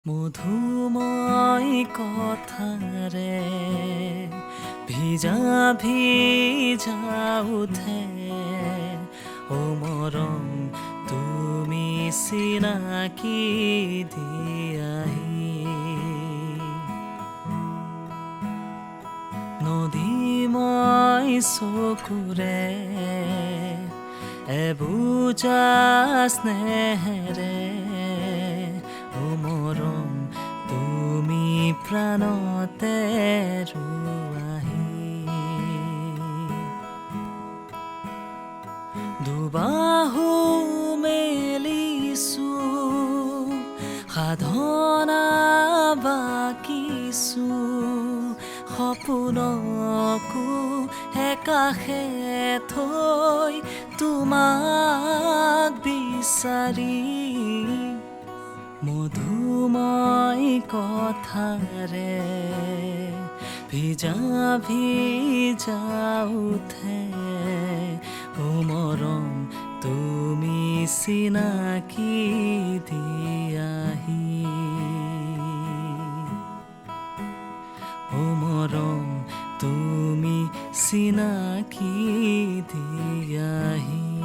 মধুময় কথাৰে ভিজা ভিজা উঠে ও মৰম তুমি চিনাকি দিয়াহি নদীময় চকুৰে এবুজা স্নেহেৰে ও মৰম তুমি প্ৰাণতে ৰুৱাহি দুবাহু মেলিছো সাধনা বাকিছো সপোনকো একাষে থৈ তোমাক বিচাৰি মধুময় কথাৰে ভিজা ভিজা উঠে ও মৰম তুমি চিনাকি দিয়াহি ও মৰম তুমি চিনাকি দিয়াহি।